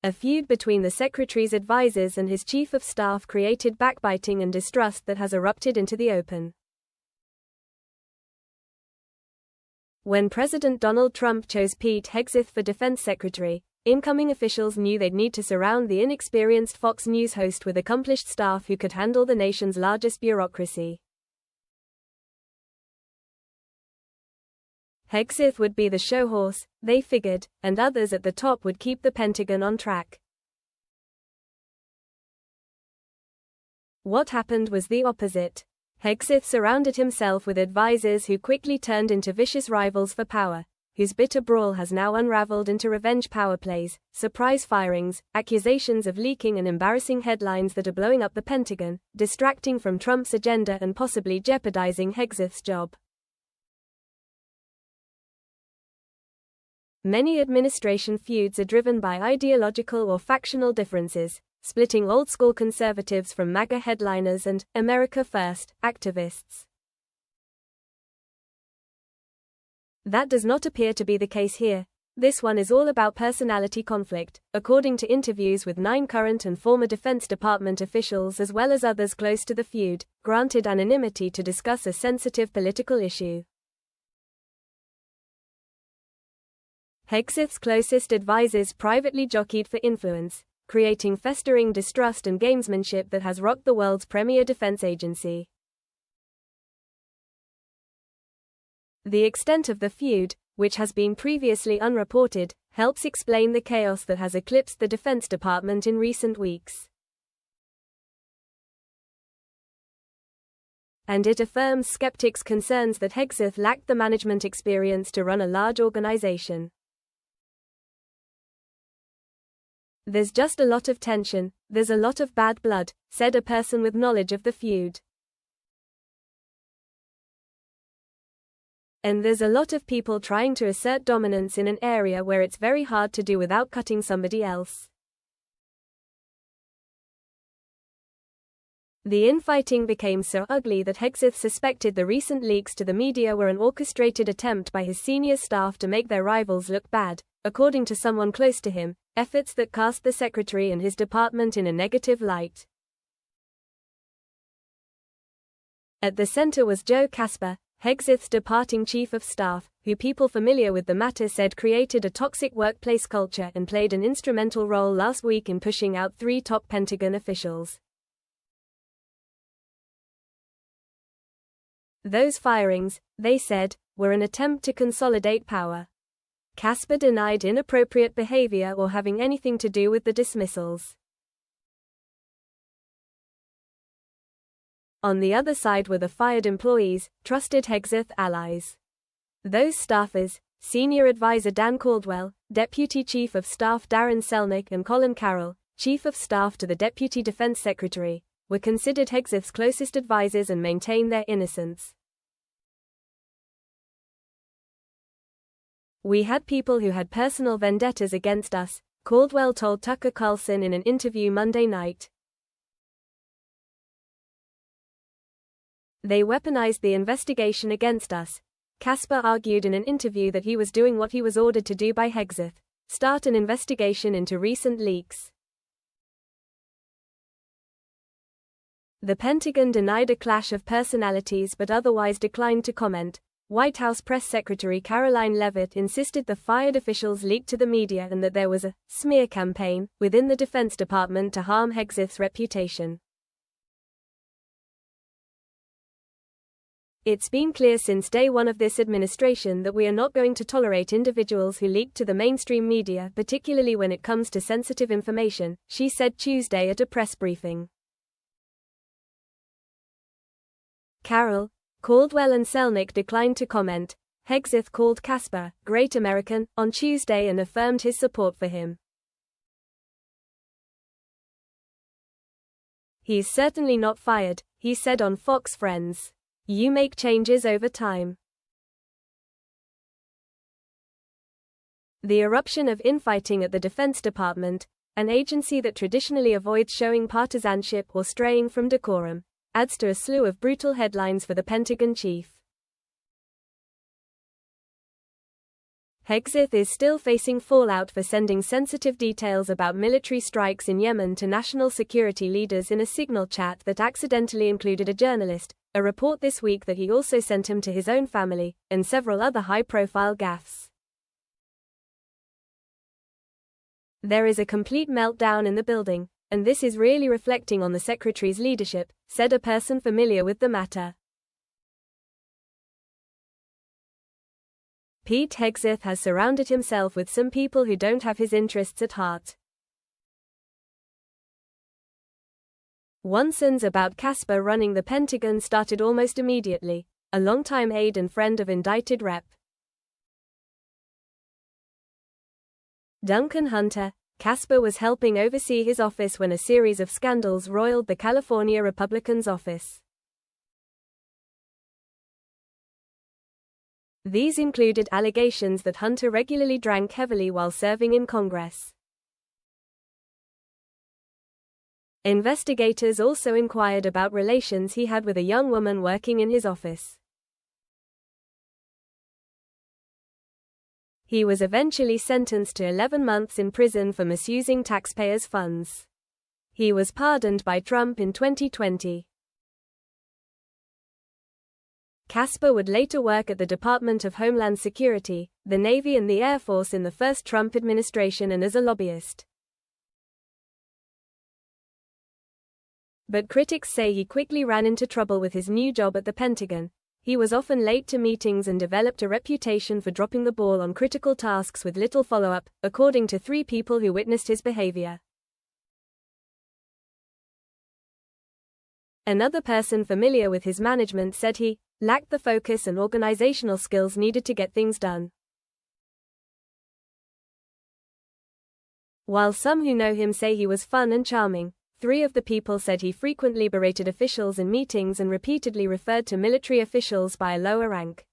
A feud between the secretary's advisors and his chief of staff created backbiting and distrust that has erupted into the open. When President Donald Trump chose Pete Hegseth for defense secretary, incoming officials knew they'd need to surround the inexperienced Fox News host with accomplished staff who could handle the nation's largest bureaucracy. Hegseth would be the show horse, they figured, and others at the top would keep the Pentagon on track. What happened was the opposite. Hegseth surrounded himself with advisors who quickly turned into vicious rivals for power, whose bitter brawl has now unraveled into revenge power plays, surprise firings, accusations of leaking and embarrassing headlines that are blowing up the Pentagon, distracting from Trump's agenda and possibly jeopardizing Hegseth's job. Many administration feuds are driven by ideological or factional differences, splitting old-school conservatives from MAGA headliners and America First activists. That does not appear to be the case here. This one is all about personality conflict, according to interviews with 9 current and former Defense Department officials as well as others close to the feud, granted anonymity to discuss a sensitive political issue. Hegseth's closest advisors privately jockeyed for influence, creating festering distrust and gamesmanship that has rocked the world's premier defense agency. The extent of the feud, which has been previously unreported, helps explain the chaos that has eclipsed the Defense Department in recent weeks. And it affirms skeptics' concerns that Hegseth lacked the management experience to run a large organization. "There's just a lot of tension, there's a lot of bad blood," said a person with knowledge of the feud. "And there's a lot of people trying to assert dominance in an area where it's very hard to do without cutting somebody else." The infighting became so ugly that Hegseth suspected the recent leaks to the media were an orchestrated attempt by his senior staff to make their rivals look bad, according to someone close to him, efforts that cast the secretary and his department in a negative light. At the center was Joe Casper, Hegseth's departing chief of staff, who people familiar with the matter said created a toxic workplace culture and played an instrumental role last week in pushing out 3 top Pentagon officials. Those firings, they said, were an attempt to consolidate power. Casper denied inappropriate behavior or having anything to do with the dismissals. On the other side were the fired employees, trusted Hegseth allies. Those staffers, Senior Advisor Dan Caldwell, Deputy Chief of Staff Darren Selnick and Colin Carroll, Chief of Staff to the Deputy Defense Secretary, were considered Hegseth's closest advisors and maintained their innocence. "We had people who had personal vendettas against us," Caldwell told Tucker Carlson in an interview Monday night. "They weaponized the investigation against us." Casper argued in an interview that he was doing what he was ordered to do by Hegseth: start an investigation into recent leaks. The Pentagon denied a clash of personalities but otherwise declined to comment. White House Press Secretary Caroline Leavitt insisted the fired officials leaked to the media and that there was a smear campaign within the Defense Department to harm Hegseth's reputation. "It's been clear since day one of this administration that we are not going to tolerate individuals who leak to the mainstream media, particularly when it comes to sensitive information," she said Tuesday at a press briefing. Carroll, Caldwell and Selnick declined to comment. Hegseth called Casper "Great American" on Tuesday and affirmed his support for him. "He's certainly not fired," he said on Fox Friends. "You make changes over time." The eruption of infighting at the Defense Department, an agency that traditionally avoids showing partisanship or straying from decorum, adds to a slew of brutal headlines for the Pentagon chief. Hegseth is still facing fallout for sending sensitive details about military strikes in Yemen to national security leaders in a Signal chat that accidentally included a journalist, a report this week that he also sent him to his own family, and several other high-profile gaffes. There is a complete meltdown in the building, and this is really reflecting on the secretary's leadership, said a person familiar with the matter. Pete Hegseth has surrounded himself with some people who don't have his interests at heart. Wansons about Casper running the Pentagon started almost immediately, a longtime aide and friend of indicted Rep. Duncan Hunter. Casper was helping oversee his office when a series of scandals roiled the California Republican's office. These included allegations that Hunter regularly drank heavily while serving in Congress. Investigators also inquired about relations he had with a young woman working in his office. He was eventually sentenced to 11 months in prison for misusing taxpayers' funds. He was pardoned by Trump in 2020. Casper would later work at the Department of Homeland Security, the Navy and the Air Force in the first Trump administration and as a lobbyist. But critics say he quickly ran into trouble with his new job at the Pentagon. He was often late to meetings and developed a reputation for dropping the ball on critical tasks with little follow-up, according to 3 people who witnessed his behavior. Another person familiar with his management said he lacked the focus and organizational skills needed to get things done. While some who know him say he was fun and charming, 3 of the people said he frequently berated officials in meetings and repeatedly referred to military officials by a lower rank.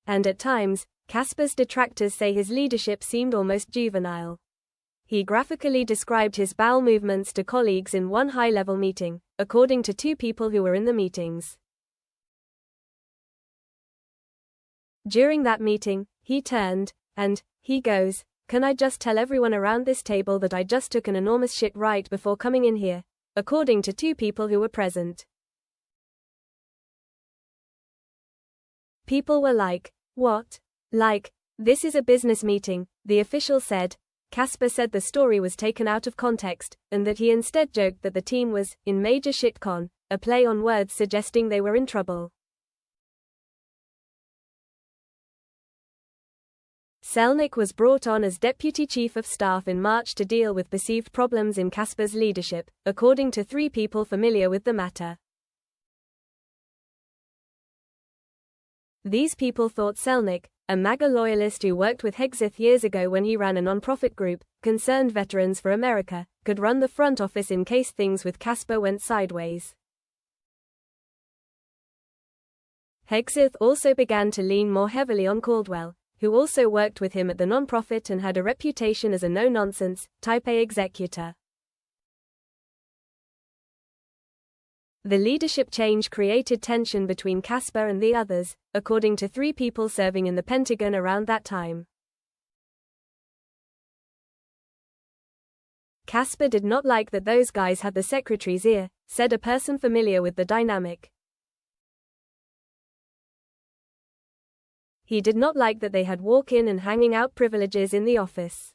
And at times, Casper's detractors say his leadership seemed almost juvenile. He graphically described his bowel movements to colleagues in one high-level meeting, according to 2 people who were in the meetings. During that meeting, he turned, and he goes, "Can I just tell everyone around this table that I just took an enormous shit right before coming in here?" according to 2 people who were present. People were like, "What? Like, this is a business meeting," the official said. Casper said the story was taken out of context, and that he instead joked that the team was in major shitcon, a play on words suggesting they were in trouble. Selnick was brought on as Deputy Chief of Staff in March to deal with perceived problems in Casper's leadership, according to 3 people familiar with the matter. These people thought Selnick, a MAGA loyalist who worked with Hegseth years ago when he ran a non-profit group, Concerned Veterans for America, could run the front office in case things with Casper went sideways. Hegseth also began to lean more heavily on Caldwell, who also worked with him at the non-profit and had a reputation as a no-nonsense, Type A executor. The leadership change created tension between Casper and the others, according to 3 people serving in the Pentagon around that time. Casper did not like that those guys had the secretary's ear, said a person familiar with the dynamic. He did not like that they had walk-in and hanging out privileges in the office.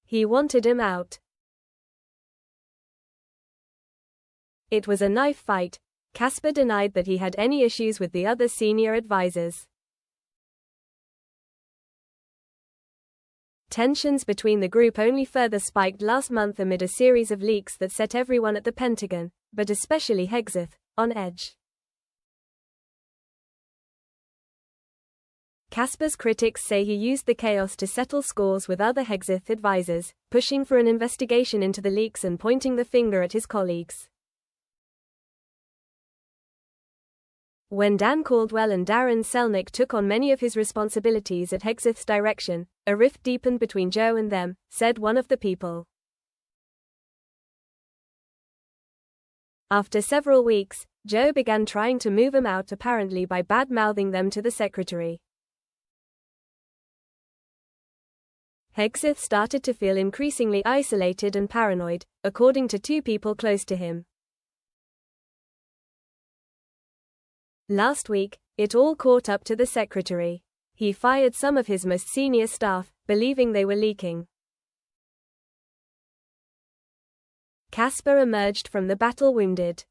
He wanted him out. It was a knife fight. Casper denied that he had any issues with the other senior advisors. Tensions between the group only further spiked last month amid a series of leaks that set everyone at the Pentagon, but especially Hegseth, on edge. Casper's critics say he used the chaos to settle scores with other Hegseth advisors, pushing for an investigation into the leaks and pointing the finger at his colleagues. When Dan Caldwell and Darren Selnick took on many of his responsibilities at Hegseth's direction, a rift deepened between Joe and them, said one of the people. After several weeks, Joe began trying to move them out, apparently by bad-mouthing them to the secretary. Hegseth started to feel increasingly isolated and paranoid, according to two people close to him. Last week, it all caught up to the secretary. He fired some of his most senior staff, believing they were leaking. Casper emerged from the battle wounded.